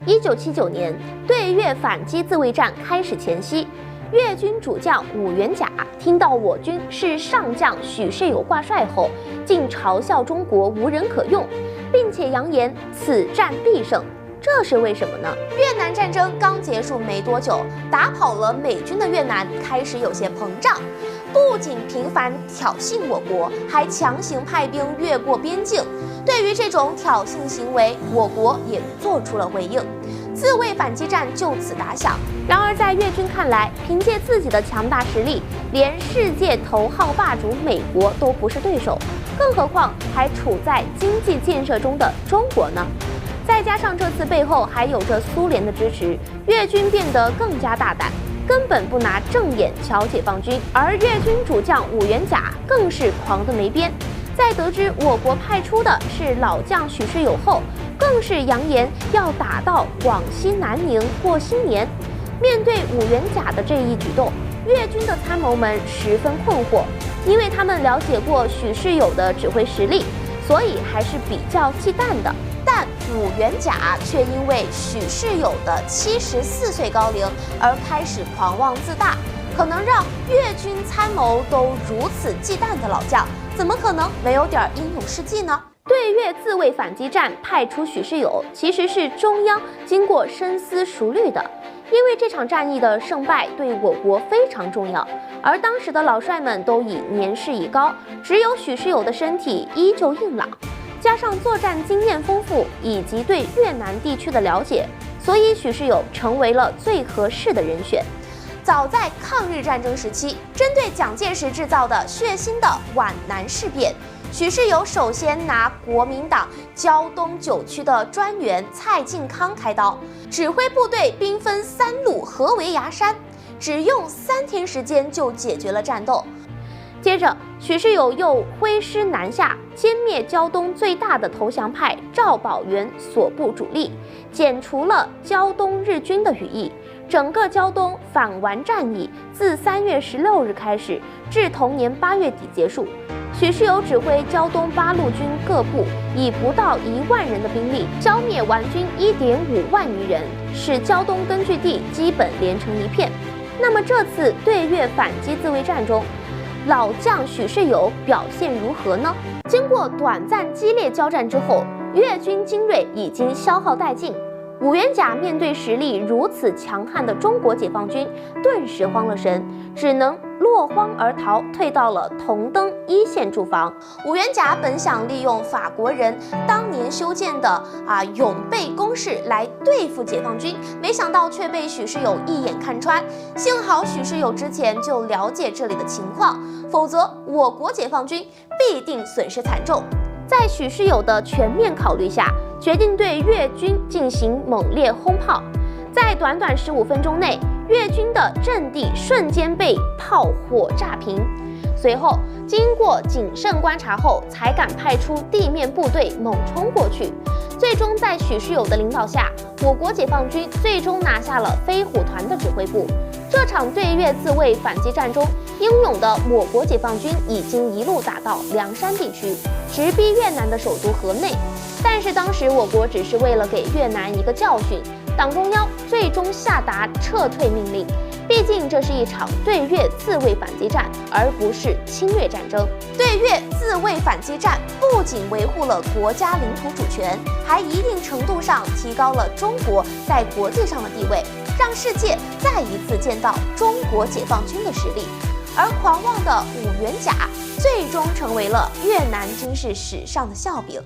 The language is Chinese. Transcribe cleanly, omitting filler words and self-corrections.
1979年，对越反击自卫战开始前夕，越军主将伍元甲听到我军是上将许世友挂帅后，竟嘲笑中国无人可用，并且扬言此战必胜。这是为什么呢？越南战争刚结束没多久，打跑了美军的越南开始有些膨胀，不仅频繁挑衅我国，还强行派兵越过边境。对于这种挑衅行为，我国也做出了回应，自卫反击战就此打响。然而，在越军看来，凭借自己的强大实力，连世界头号霸主美国都不是对手，更何况还处在经济建设中的中国呢？再加上这次背后还有着苏联的支持，越军变得更加大胆，根本不拿正眼瞧解放军。而越军主将伍元甲更是狂得没边，在得知我国派出的是老将许世友后，更是扬言要打到广西南宁过新年。面对伍元甲的这一举动，越军的参谋们十分困惑，因为他们了解过许世友的指挥实力，所以还是比较忌惮的。但伍元甲却因为许世友的74岁高龄而开始狂妄自大，可能让越军参谋都如此忌惮的老将，怎么可能没有点英勇事迹呢？对越自卫反击战派出许世友，其实是中央经过深思熟虑的，因为这场战役的胜败对我国非常重要，而当时的老帅们都已年事已高，只有许世友的身体依旧硬朗，加上作战经验丰富以及对越南地区的了解，所以许世友成为了最合适的人选。早在抗日战争时期，针对蒋介石制造的血腥的皖南事变，许世友首先拿国民党胶东9区的专员蔡进康开刀，指挥部队兵分3路合围崖山，只用3天时间就解决了战斗。接着，许世友又挥师南下，歼灭胶东最大的投降派赵宝元所部主力，剪除了胶东日军的羽翼。整个胶东反皖战役自3月16日开始，至同年8月底结束。许世友指挥胶东8路军各部，以不到1万人的兵力，消灭皖军1.5万余人，使胶东根据地基本连成一片。那么这次对越反击自卫战中，老将许世友表现如何呢？经过短暂激烈交战之后，越军精锐已经消耗殆尽。伍元甲面对实力如此强悍的中国解放军，顿时慌了神，只能落荒而逃，退到了同登1线驻防。伍元甲本想利用法国人当年修建的永备工事来对付解放军，没想到却被许世友一眼看穿。幸好许世友之前就了解这里的情况，否则我国解放军必定损失惨重。在许世友的全面考虑下，决定对越军进行猛烈轰炮。在短短15分钟内，越军的阵地瞬间被炮火炸平。随后，经过谨慎观察后，才敢派出地面部队猛冲过去。最终在许世友的领导下，我国解放军最终拿下了飞虎团的指挥部。这场对越自卫反击战中，英勇的我国解放军已经一路打到凉山地区，直逼越南的首都河内。但是当时我国只是为了给越南一个教训，党中央最终下达撤退命令。毕竟这是一场对越自卫反击战，而不是侵略战争。对越自卫反击战不仅维护了国家领土主权，还一定程度上提高了中国在国际上的地位，让世界再一次见到中国解放军的实力。而狂妄的伍元甲最终成为了越南军事史上的笑柄。